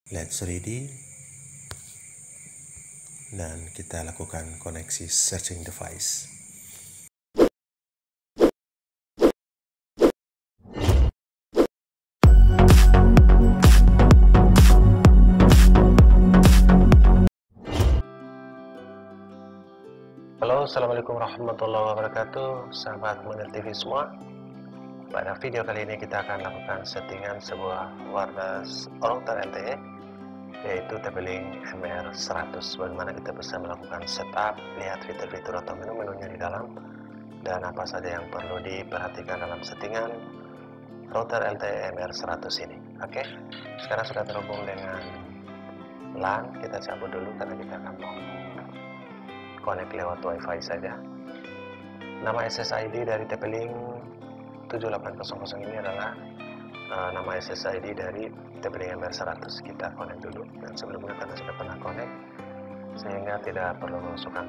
Let's ready, dan kita lakukan koneksi searching device. Halo, assalamualaikum warahmatullahi wabarakatuh, sahabat Munir TV semua. Pada video kali ini kita akan lakukan settingan sebuah wireless router LTE, yaitu TP-Link MR100. Bagaimana kita bisa melakukan setup, lihat fitur-fitur atau menu-menunya di dalam, dan apa saja yang perlu diperhatikan dalam settingan router LTE MR100 ini. Oke, sekarang sudah terhubung dengan LAN. Kita cabut dulu karena kita akan mau connect lewat WiFi saja. Nama SSID dari TP-Link 7800 ini adalah nama SSID dari TP-Link MR100. Kita connect dulu, dan sebelumnya karena sudah pernah connect sehingga tidak perlu masukkan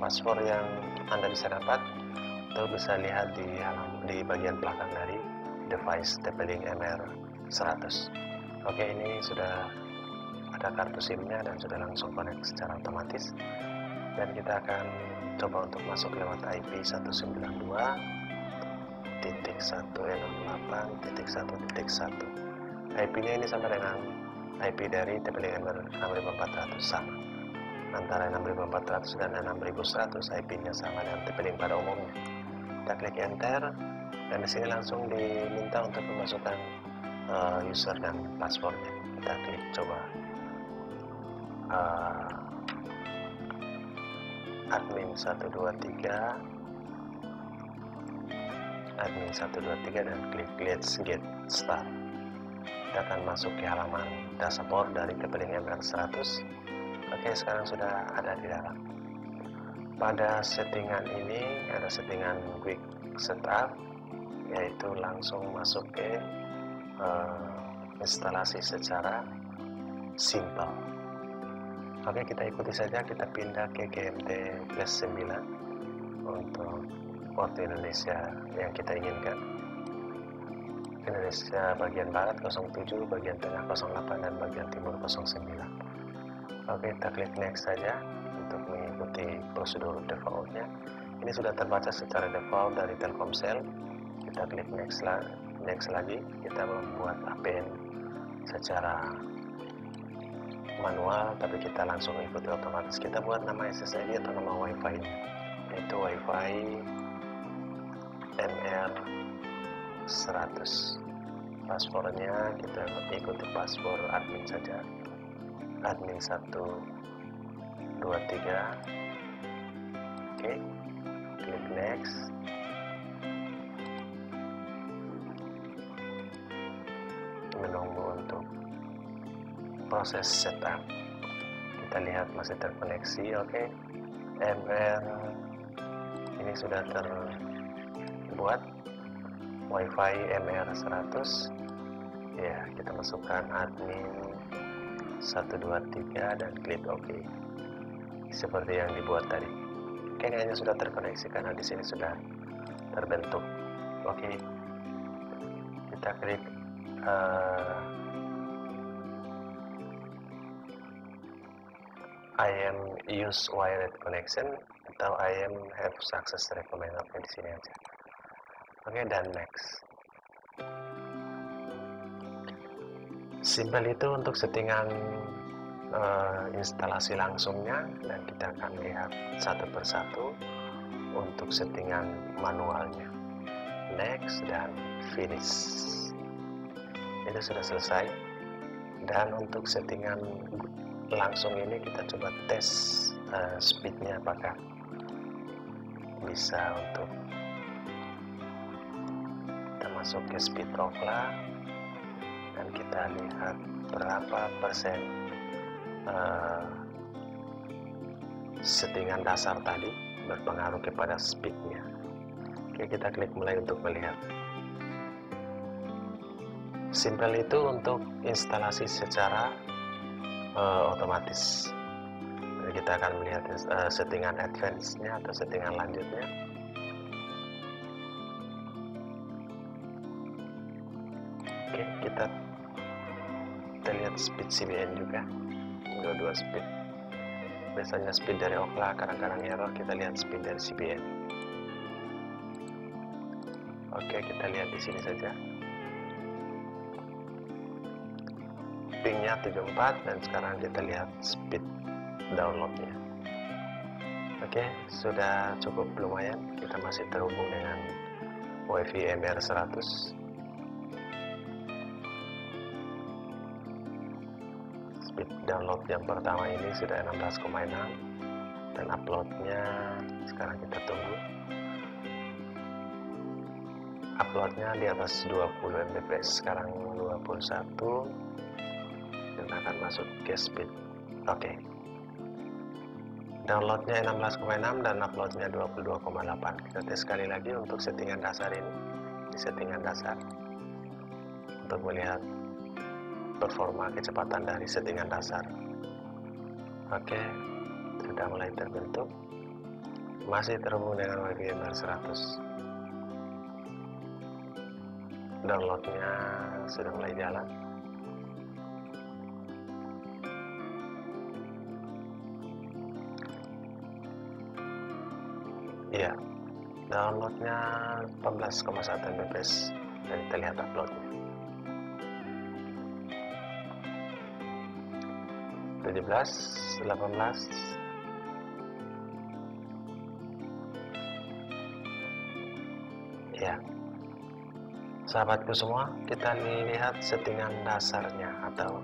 password yang Anda bisa dapat atau bisa lihat di bagian belakang dari device TP-Link MR100. Oke, ini sudah ada kartu SIM-nya dan sudah langsung connect secara otomatis, dan kita akan coba untuk masuk lewat IP 192.168.1.1. IP-nya ini sama dengan IP dari TP-Link MR6400, sama. Antara 6400 dan 6100 IP-nya sama dengan TP-Link pada umumnya. Kita klik enter, dan di sini langsung diminta untuk memasukkan user dan passwordnya. Kita klik coba admin 123 dan klik let's get start. Kita akan masuk ke halaman dashboard dari TP-Link MR100. Oke, sekarang sudah ada di dalam. Pada settingan ini ada settingan quick setup, yaitu langsung masuk ke instalasi secara simple. Oke, kita ikuti saja. Kita pindah ke GMT+9 untuk port Indonesia yang kita inginkan. Indonesia bagian barat 07, bagian tengah 08, dan bagian timur 09. Oke, kita klik next saja untuk mengikuti prosedur defaultnya. Ini sudah terbaca secara default dari Telkomsel. Kita klik next lagi. Kita membuat APN secara manual, tapi kita langsung ikuti otomatis. Kita buat nama SSID atau nama WiFi nya, yaitu WiFi MR100. Passwordnya kita ikuti password admin saja, admin 123. Oke, klik next. Menunggu untuk proses setup. Kita lihat masih terkoneksi. Oke, MR ini sudah terbuat WiFi MR100. Ya, kita masukkan admin 123 dan klik OK. Seperti yang dibuat tadi. Kayaknya sudah terkoneksi karena di sini sudah terbentuk. Oke, kita klik I am use wired connection atau I am have success recommend. Oke, di sini aja. Oke, dan next. Simple itu untuk settingan instalasi langsungnya, dan kita akan lihat satu persatu untuk settingan manualnya. Next dan finish. Itu sudah selesai. Dan untuk settingan langsung ini kita coba tes speednya apakah bisa. Untuk kita masuk ke speed Ookla, dan kita lihat berapa persen settingan dasar tadi berpengaruh kepada speednya. Oke, kita klik mulai untuk melihat. Simple itu untuk instalasi secara otomatis. Jadi kita akan melihat settingan advance-nya atau settingan lanjutnya. Oke, kita lihat lihat speed CBN juga, dua speed. Biasanya speed dari Okla, kadang-kadang error, kita lihat speed dari CBN. Oke, kita lihat di sini saja. Pingnya 74 dan sekarang kita lihat speed downloadnya. Oke, sudah cukup lumayan. Kita masih terhubung dengan WiFi MR100. Speed download yang pertama ini sudah 16,6 dan uploadnya sekarang kita tunggu. Uploadnya di atas 20 Mbps, sekarang 21 dan akan masuk ke speed. Oke. Downloadnya 16,6 dan uploadnya 22,8. Kita tes sekali lagi untuk settingan dasar ini. Di settingan dasar untuk melihat performa kecepatan dari settingan dasar. Oke, sudah mulai terbentuk. Masih terhubung dengan WiFi MR100. Downloadnya sudah mulai jalan. Iya, downloadnya 14,1 Mbps dan kita lihat uploadnya 17, 18. Ya, sahabatku semua, kita lihat settingan dasarnya atau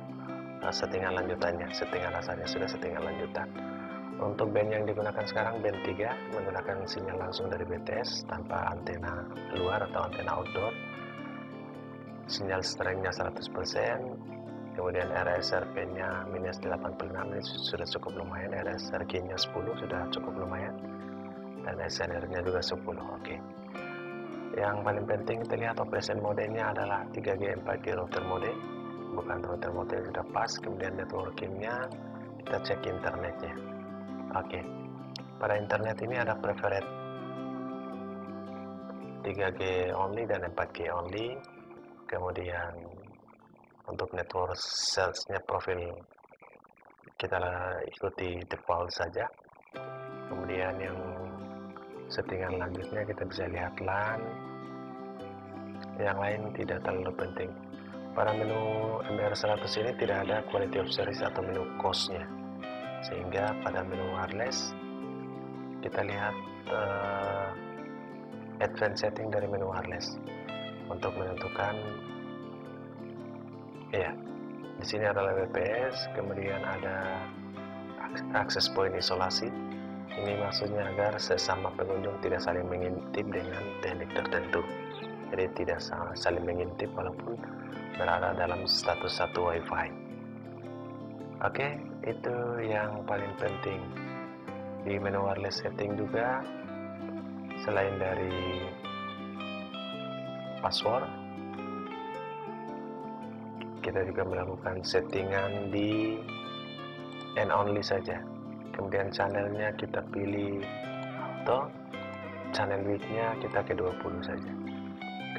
settingan lanjutannya. Settingan dasarnya sudah settingan lanjutan. Untuk band yang digunakan sekarang band 3, menggunakan sinyal langsung dari BTS tanpa antena luar atau antena outdoor. Sinyal strength-nya 100%, kemudian RSRP-nya minus 86, ini sudah cukup lumayan. RSRQ-nya 10 sudah cukup lumayan, dan SNR-nya juga 10. Oke. Yang paling penting kita lihat operation modenya adalah 3G 4G router mode, bukan router mode sudah pas. Kemudian networking-nya kita cek internetnya. Oke, pada internet ini ada preferred 3G only dan 4G only. Kemudian untuk network sales-nya profil kita ikuti default saja. Kemudian yang settingan lanjutnya kita bisa lihat LAN. Yang lain tidak terlalu penting. Pada menu MR100 ini tidak ada quality of service atau menu cost-nya. Sehingga pada menu wireless kita lihat advanced setting dari menu wireless untuk menentukan, ya, di sini adalah WPS, kemudian ada access point isolasi. Ini maksudnya agar sesama pengunjung tidak saling mengintip dengan teknik tertentu. Jadi tidak saling mengintip walaupun berada dalam status satu WiFi. Oke, itu yang paling penting. Di menu wireless setting juga, selain dari password, kita juga melakukan settingan di and only saja. Kemudian channelnya kita pilih auto, channel width-nya kita ke 20 saja.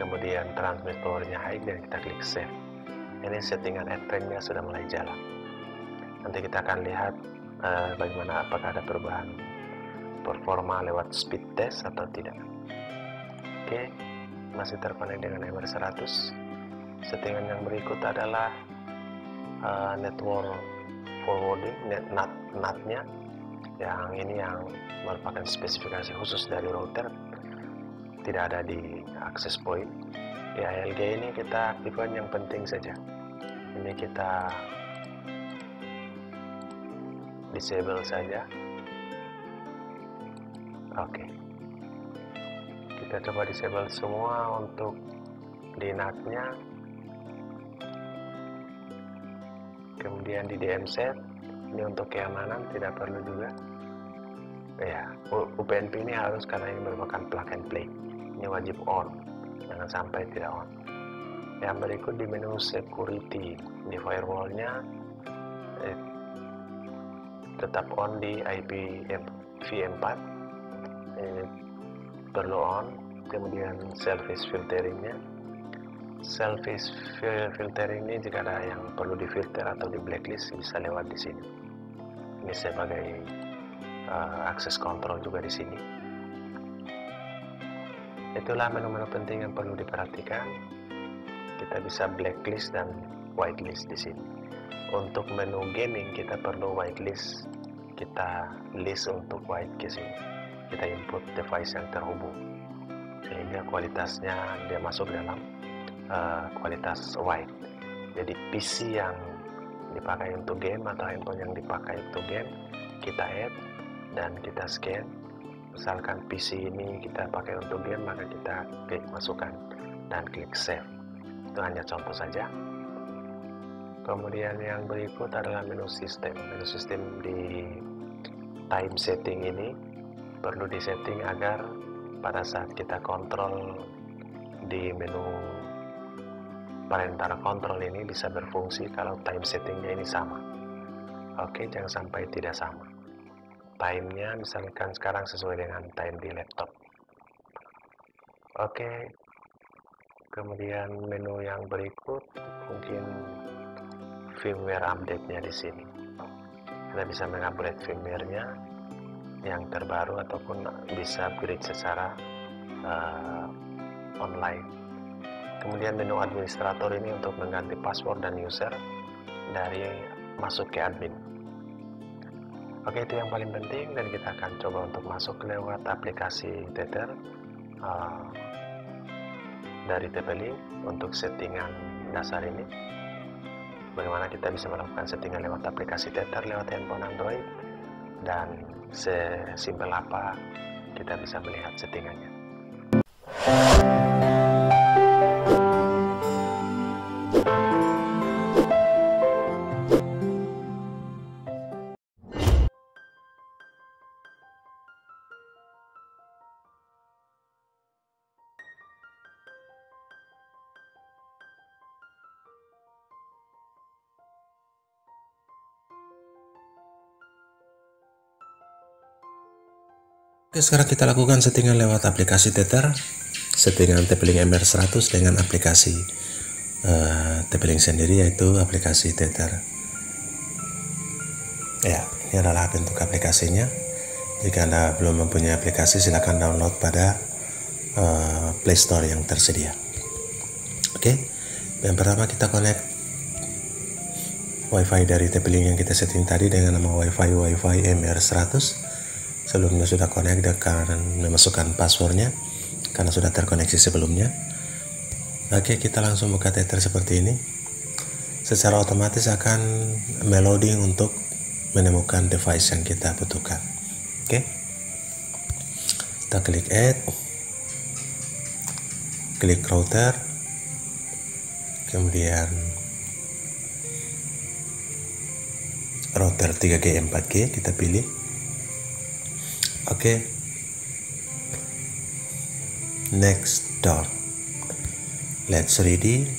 Kemudian transmit power-nya high dan kita klik save. Ini settingan advance-nya sudah mulai jalan. Nanti kita akan lihat bagaimana, apakah ada perubahan performa lewat speed test atau tidak. Oke, masih terkonek dengan MR100. Settingan yang berikut adalah network forwarding, NAT-nya. Yang ini yang merupakan spesifikasi khusus dari router, tidak ada di access point. Di ALG ini kita aktifkan yang penting saja. Ini kita disable saja. Oke, kita coba disable semua untuk di NAT-nya. Kemudian di DM set, ini untuk keamanan tidak perlu juga. Ya, UPnP ini harus karena ini merupakan plug and play. Ini wajib on, jangan sampai tidak on. Yang berikut di menu security, di firewall-nya tetap on di IPv4, ini perlu on. Kemudian service filteringnya Selfish filtering ini jika ada yang perlu difilter atau di blacklist bisa lewat di sini. Ini sebagai akses kontrol juga di sini. Itulah menu-menu penting yang perlu diperhatikan. Kita bisa blacklist dan whitelist di sini. Untuk menu gaming kita perlu whitelist. Kita list untuk white ke sini. Kita input device yang terhubung sehingga kualitasnya dia masuk dalam kualitas white. Jadi PC yang dipakai untuk game atau handphone yang dipakai untuk game kita add dan kita scan. Misalkan PC ini kita pakai untuk game, maka kita klik masukkan dan klik save. Itu hanya contoh saja. Kemudian yang berikut adalah menu sistem. Menu sistem di time setting ini perlu disetting agar pada saat kita kontrol di menu parental control ini bisa berfungsi kalau time settingnya ini sama. Oke, jangan sampai tidak sama. Time-nya misalkan sekarang sesuai dengan time di laptop. Oke, kemudian menu yang berikut mungkin firmware update-nya di sini. Kita bisa mengupgrade firmware-nya yang terbaru ataupun bisa upgrade secara online. Kemudian menu administrator ini untuk mengganti password dan user dari masuk ke admin. Oke, itu yang paling penting dan kita akan coba untuk masuk lewat aplikasi Tether dari TP-Link untuk settingan dasar ini. Bagaimana kita bisa melakukan settingan lewat aplikasi Tether lewat handphone Android dan sesimpel apa kita bisa melihat settingannya. Oke, sekarang kita lakukan settingan lewat aplikasi Tether, settingan TP-Link MR100 dengan aplikasi TP-Link sendiri, yaitu aplikasi Tether. Ya, ini adalah bentuk aplikasinya. Jika Anda belum mempunyai aplikasi, silakan download pada Play Store yang tersedia. Oke, yang pertama kita connect WiFi dari TP-Link yang kita setting tadi dengan nama WiFi MR100. Sebelumnya sudah connect dan memasukkan passwordnya karena sudah terkoneksi sebelumnya. Oke, kita langsung buka Tether seperti ini. Secara otomatis akan meloading untuk menemukan device yang kita butuhkan. Oke, kita klik add, klik router, kemudian router 3G 4G kita pilih. Oke, next dot, let's ready,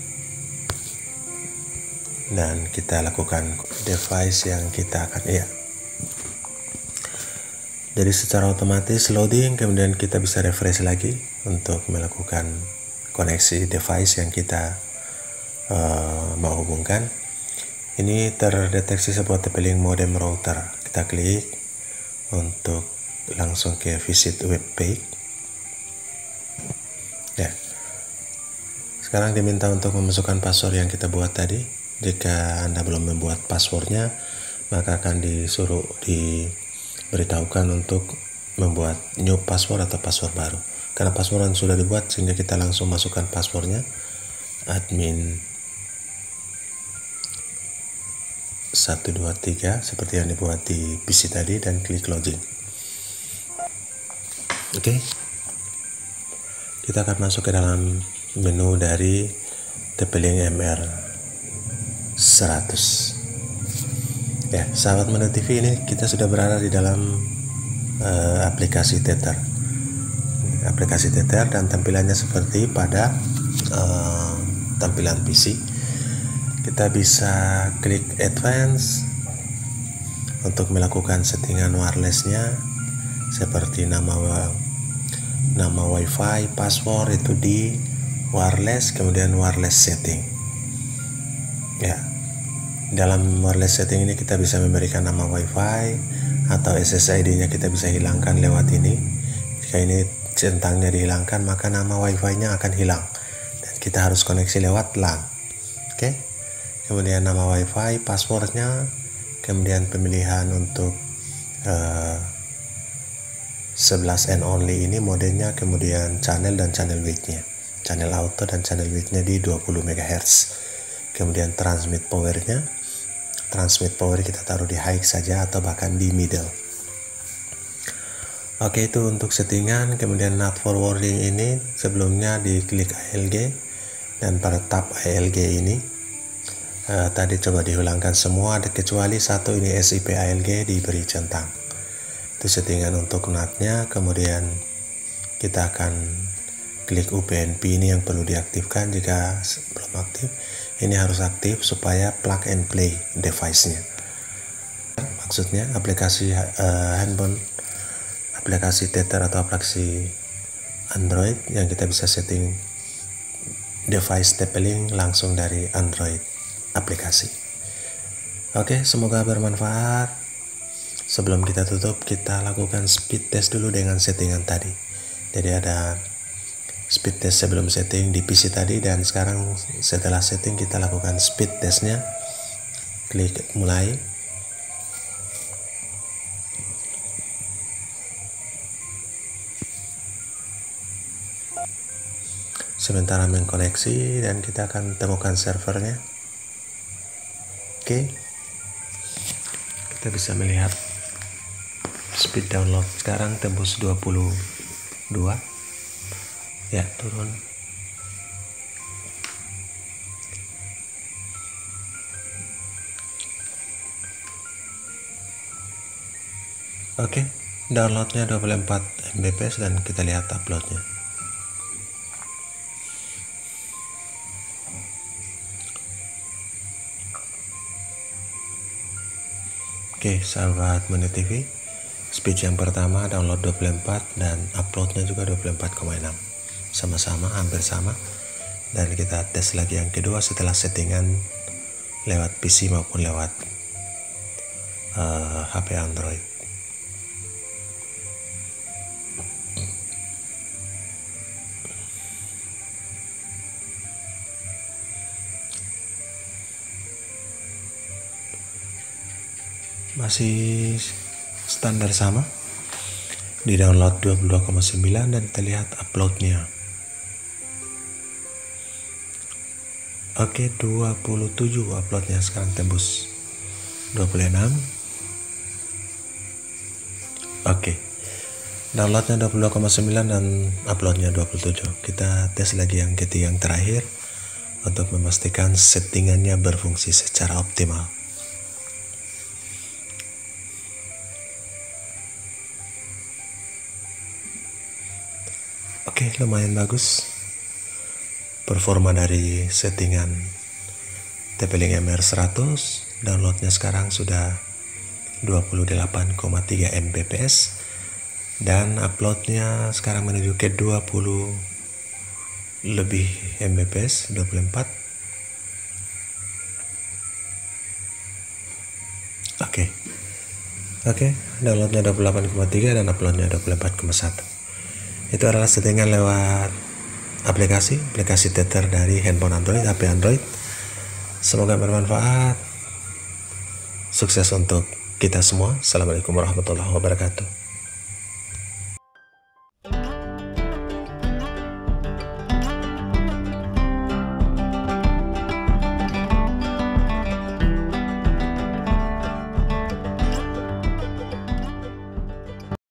dan kita lakukan device yang kita akan Jadi secara otomatis loading, kemudian kita bisa refresh lagi untuk melakukan koneksi device yang kita mau hubungkan. Ini terdeteksi sebuah TP-Link modem router. Kita klik untuk langsung ke visit web page. Ya, sekarang diminta untuk memasukkan password yang kita buat tadi. Jika Anda belum membuat passwordnya, maka akan diberitahukan untuk membuat new password atau password baru. Karena password yang sudah dibuat, sehingga kita langsung masukkan passwordnya, admin 123 seperti yang dibuat di PC tadi, dan klik login. Oke, kita akan masuk ke dalam menu dari TP-Link MR100. Ya, sahabat Menu TV, ini kita sudah berada di dalam aplikasi Tether. Aplikasi Tether, dan tampilannya seperti pada tampilan PC. Kita bisa klik advance untuk melakukan settingan wirelessnya, seperti nama Wi-Fi, password itu di wireless, kemudian wireless setting. Ya, dalam wireless setting ini kita bisa memberikan nama WiFi atau SSID-nya kita bisa hilangkan lewat ini. Jika ini centangnya dihilangkan, maka nama WiFi-nya akan hilang dan kita harus koneksi lewat LAN. Oke. Kemudian nama WiFi, passwordnya, kemudian pemilihan untuk 11 and only ini modenya, kemudian channel dan channel width-nya, channel auto dan channel width-nya di 20 MHz. Kemudian transmit power-nya, transmit power kita taruh di high saja atau bahkan di middle. Oke, itu untuk settingan. Kemudian NAT forwarding ini sebelumnya diklik ALG, dan pada tab ALG ini tadi coba dihilangkan semua kecuali satu, ini SIP ALG diberi centang. Itu settingan untuk NAT-nya. Kemudian kita akan klik UPnP ini yang perlu diaktifkan. Jika belum aktif, ini harus aktif supaya plug and play device-nya. Maksudnya aplikasi handphone, aplikasi Tether atau aplikasi Android yang kita bisa setting device stapling langsung dari Android aplikasi. Oke, semoga bermanfaat. Sebelum kita tutup, kita lakukan speed test dulu dengan settingan tadi. Jadi ada speed test sebelum setting di PC tadi, dan sekarang setelah setting kita lakukan speed testnya. Klik mulai. Sementara mengkoneksi, dan kita akan temukan servernya. Oke, kita bisa melihat speed download sekarang tembus 22 ya, turun. Oke, downloadnya 24 Mbps dan kita lihat uploadnya. Oke, sahabat Moni TV, speed yang pertama download 24 dan uploadnya juga 24,6, sama-sama hampir sama. Dan kita tes lagi yang kedua setelah settingan lewat PC maupun lewat HP Android. Masih standar sama, di download 22,9 dan kita lihat uploadnya. Oke, 27 uploadnya, sekarang tembus 26. Oke, downloadnya 22,9 dan uploadnya 27. Kita tes lagi yang ketiga, yang terakhir, untuk memastikan settingannya berfungsi secara optimal. Oke, lumayan bagus performa dari settingan TP-Link MR100. Downloadnya sekarang sudah 28,3 Mbps dan uploadnya sekarang menuju ke 20 lebih Mbps, 24. Oke, downloadnya 28,3 dan uploadnya 24,1. Itu adalah settingan lewat aplikasi Tether dari handphone Android, HP Android. Semoga bermanfaat. Sukses untuk kita semua. Assalamualaikum warahmatullahi wabarakatuh.